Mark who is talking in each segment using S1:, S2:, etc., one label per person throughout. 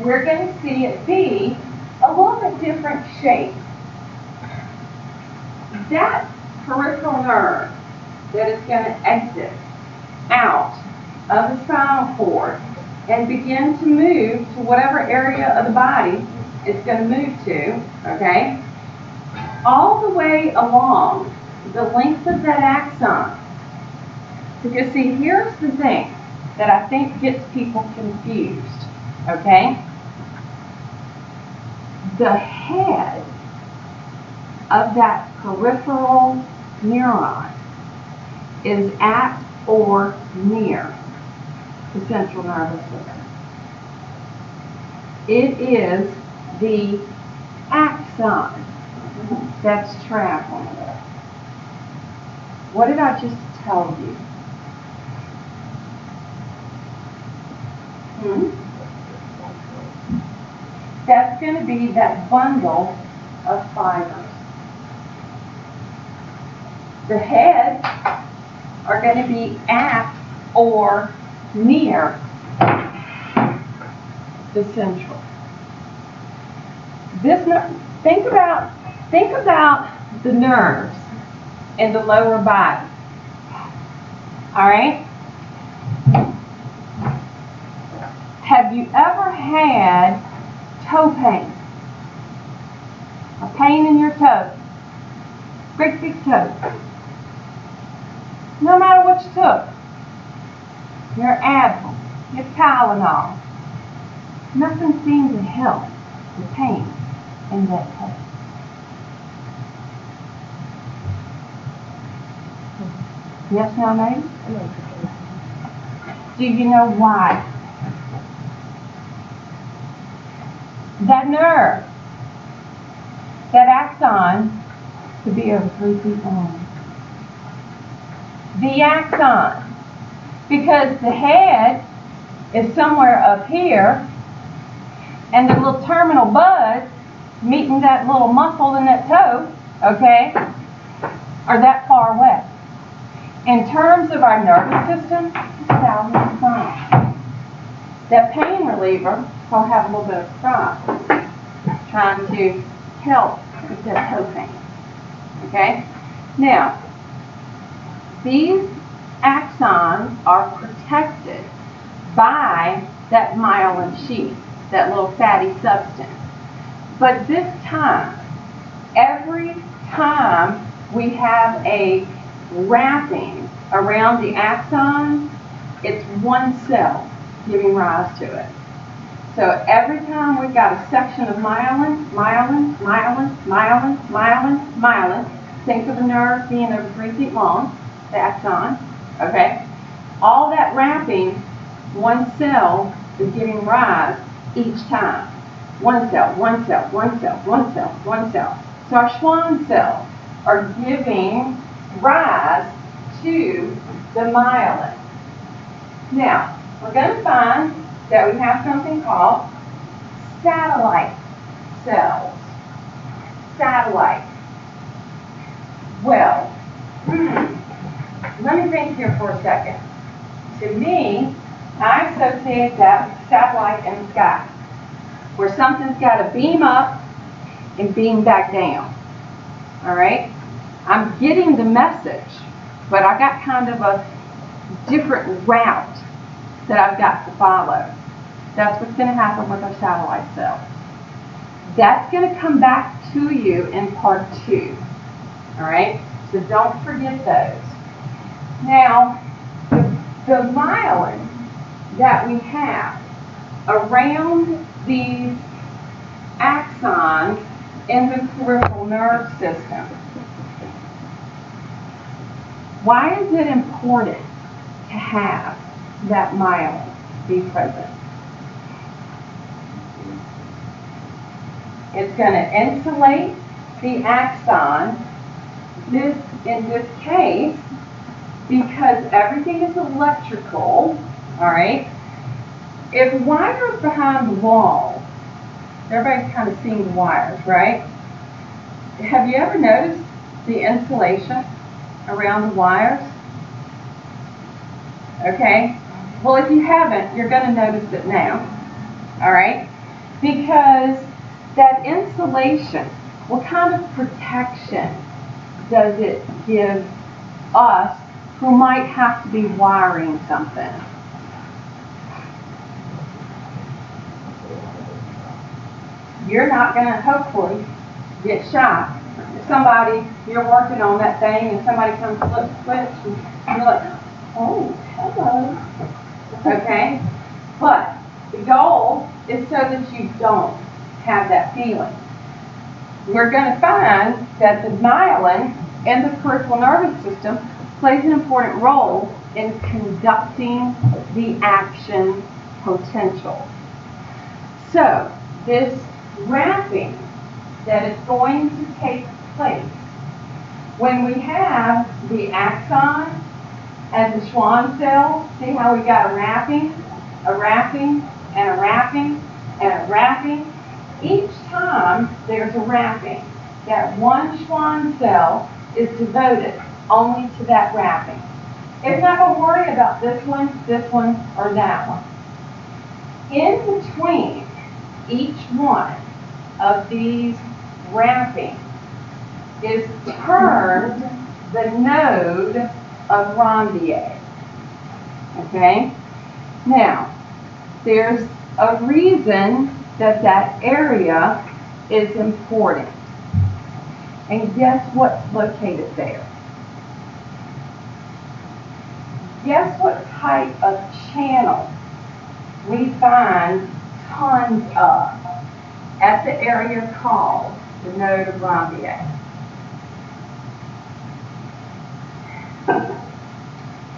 S1: we're going to see it be a little bit different shape. That peripheral nerve that is going to exit out of the spinal cord and begin to move to whatever area of the body it's going to move to, okay? All the way along the length of that axon. Because see, here's the thing that I think gets people confused, okay? The head of that peripheral neuron is at or near the central nervous system. It is the axon that's traveling. What did I just tell you? That's going to be that bundle of fibers. The heads are going to be at or near the central. Think about the nerves in the lower body. All right? Have you ever had toe pain? A pain in your toe? Great big toe. No matter what you took, your Advil, your Tylenol, nothing seemed to help the pain in that toe. Yes, no, maybe? Do you know why? That nerve, that axon, could be over 3 feet long. The axon, because the head is somewhere up here, and the little terminal buds meeting that little muscle in that toe, okay, are that far away. In terms of our nervous system, it's down the spine. That pain reliever will have a little bit of pride, trying to help with that toe pain. Okay? Now, these axons are protected by that myelin sheath, that little fatty substance. But this time, every time we have a wrapping around the axon, it's one cell giving rise to it. So every time we've got a section of myelin, think of the nerve being over 3 feet long, the axon, okay? All that wrapping, one cell is giving rise each time. One cell, one cell, one cell, one cell, one cell. So our Schwann cells are giving rise to the myelin. Now, we're going to find that we have something called satellite cells. Satellite. Well, let me think here for a second. To me, I associate that with satellite in the sky, where something's got to beam up and beam back down. All right? I'm getting the message, but I got kind of a different route that I've got to follow. That's what's going to happen with our satellite cells. That's going to come back to you in part 2. All right? So don't forget those. Now, the myelin that we have around these axons in the peripheral nerve system, why is it important to have that myelin be present? It's going to insulate the axon, in this case, because everything is electrical, all right? If wires behind the wall, everybody's kind of seen the wires, right? Have you ever noticed the insulation around the wires? Okay? Well, if you haven't, you're going to notice it now, all right? because that insulation, what kind of protection does it give us who might have to be wiring something? You're not going to hopefully get shot. If somebody, you're working on that thing and somebody comes flip switch and you're like, oh, hello. Okay? But the goal is so that you don't have that feeling. We're going to find that the myelin in the peripheral nervous system plays an important role in conducting the action potential. So, this wrapping that is going to take place when we have the axon and the Schwann cell, see how we got a wrapping, and a wrapping, and a wrapping. Each time there's a wrapping, that one Schwann cell is devoted only to that wrapping. It's not going to worry about this one, or that one. In between each one of these wrappings is termed the node of Ranvier. Okay? Now, there's a reason that that area is important. And guess what's located there? Guess what type of channel we find tons of at the area called the node of Ranvier?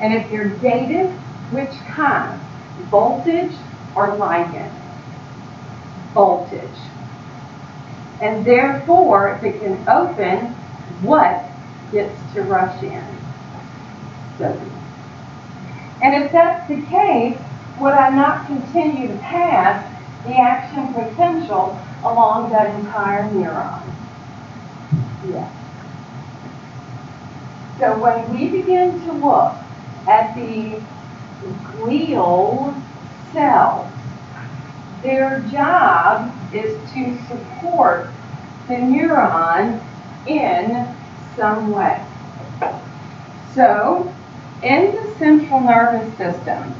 S1: And if you're dated, which kind? Voltage or ligand? Voltage. And therefore, if it can open, what gets to rush in? Sodium. And if that's the case, would I not continue to pass the action potential along that entire neuron? Yes. So when we begin to look at the glial cells, their job is to support the neuron in some way. So, in the central nervous system,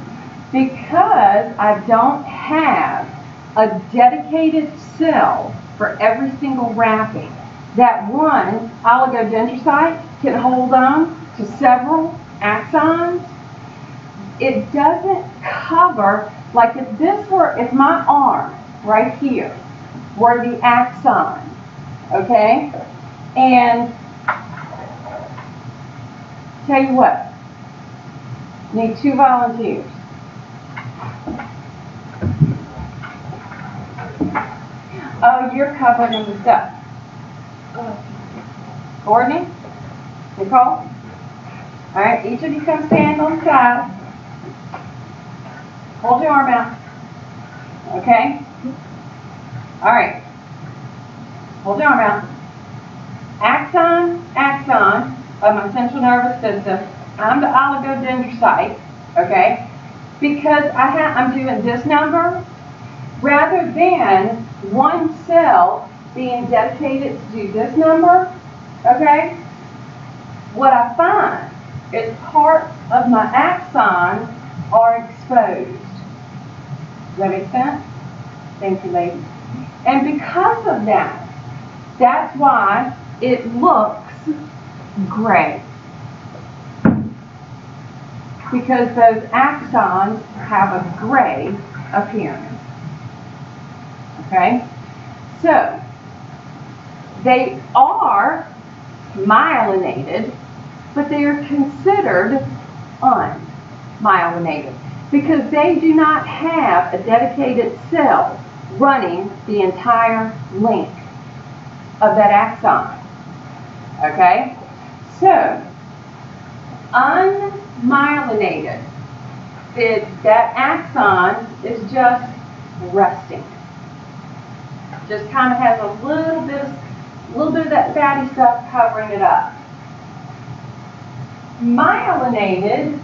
S1: because I don't have a dedicated cell for every single wrapping, that one oligodendrocyte can hold on to several axons, it doesn't cover, like if this were, if my arm right here were the axon, okay? And tell you what, need 2 volunteers. Oh, you're covered in the stuff. Courtney? Nicole? All right, each of you come stand on the side. Hold your arm out. Okay? All right. Hold your arm out. Axon of my central nervous system. I'm the oligodendrocyte. Okay? Because I'm doing this number, rather than one cell being dedicated to do this number, okay? What I find is parts of my axon are exposed. Does that make sense? Thank you, ladies. And because of that, that's why it looks gray. Because those axons have a gray appearance. Okay? So, they are myelinated, but they are considered unmyelinated because they do not have a dedicated cell running the entire length of that axon. Okay? So, unmyelinated, that axon is just resting. Just kind of has a little bit of that fatty stuff covering it up. Myelinated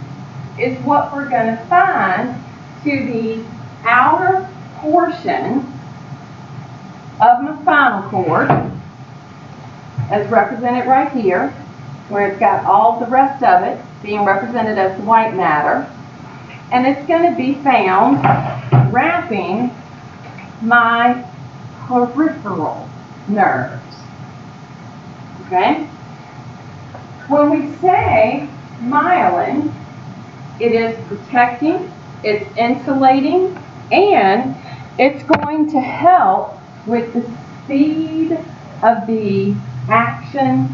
S1: is what we're going to find to the outer portion of my spinal cord, as represented right here, where it's got all the rest of it being represented as the white matter. And it's going to be found wrapping my peripheral nerves. Okay? When we say myelin, it is protecting, it's insulating, and it's going to help with the speed of the action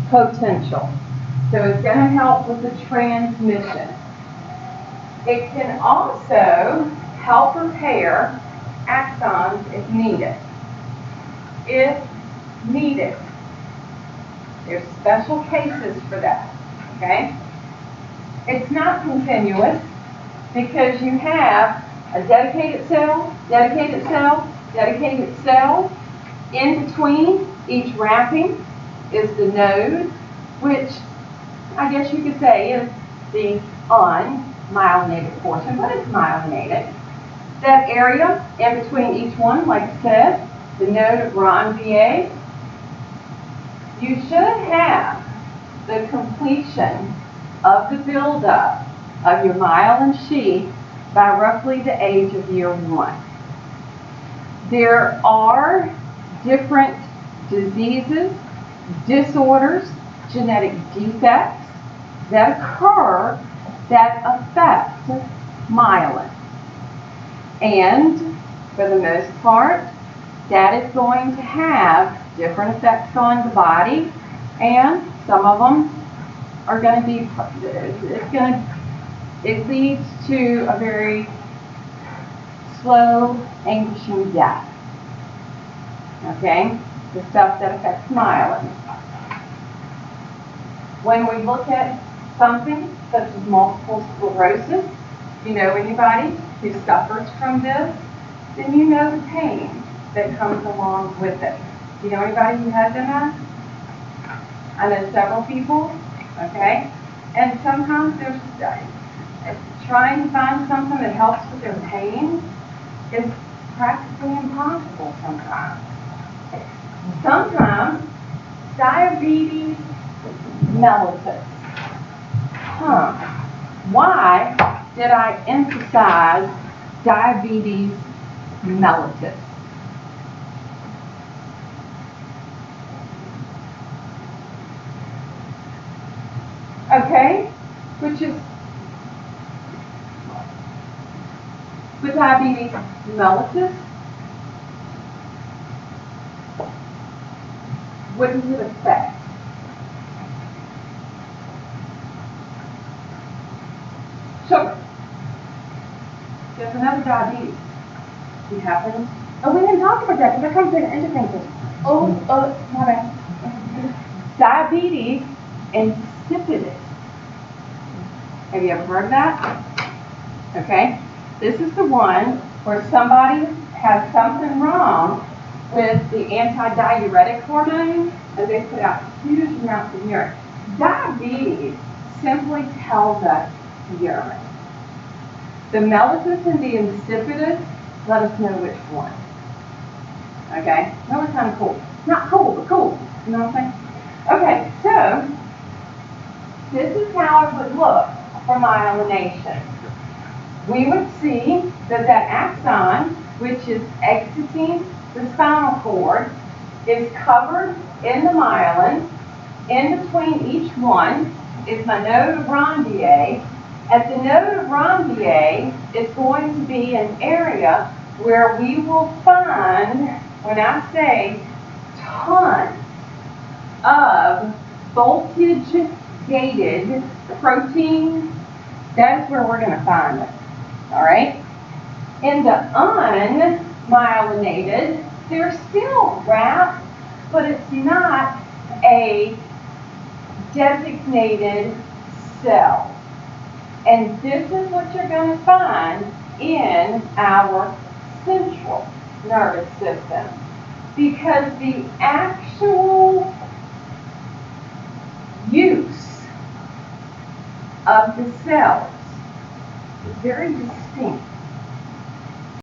S1: potential. So it's going to help with the transmission. It can also help repair axons if needed. If needed. There's special cases for that. Okay? It's not continuous because you have a dedicated cell, dedicated cell, dedicated cell. In between each wrapping is the node, which I guess you could say is the unmyelinated portion, but it's myelinated. That area in between each one, like I said, the node of Ranvier. You should have the completion of the buildup of your myelin sheath by roughly the age of year 1. There are different diseases, disorders, genetic defects that occur that affect myelin. And for the most part, that is going to have different effects on the body, and some of them are going to be, it leads to a very slow, anguishing death. Okay? The stuff that affects myelin. When we look at something such as multiple sclerosis, if you know anybody who suffers from this, then you know the pain that comes along with it. Do you know anybody who has MS? I know several people, okay? And sometimes there's trying to find something that helps with their pain is practically impossible sometimes. Sometimes diabetes mellitus. Why did I emphasize diabetes mellitus? Okay, which is with diabetes mellitus, what does it affect? Sugar. There's another diabetes. You happen? Oh, we didn't talk about that because that comes in endocrine system. Oh, my bad. Diabetes insipidus. Have you ever heard of that? Okay. This is the one where somebody has something wrong with the anti-diuretic hormone, and they put out huge amounts of urine. Diabetes simply tells us urine. The mellitus and the insipidus let us know which one. Okay? That was kind of cool. Not cool, but cool. You know what I'm saying? Okay, so this is how it would look for myelination. We would see that that axon, which is exiting the spinal cord, is covered in the myelin. In between each one is my node of Ranvier. At the node of Ranvier is going to be an area where we will find, when I say tons of voltage-gated proteins, that's where we're going to find them. All right? In the unmyelinated, they're still wrapped, but it's not a designated cell. And this is what you're going to find in our central nervous system. Because the actual use of the cells is very distinct.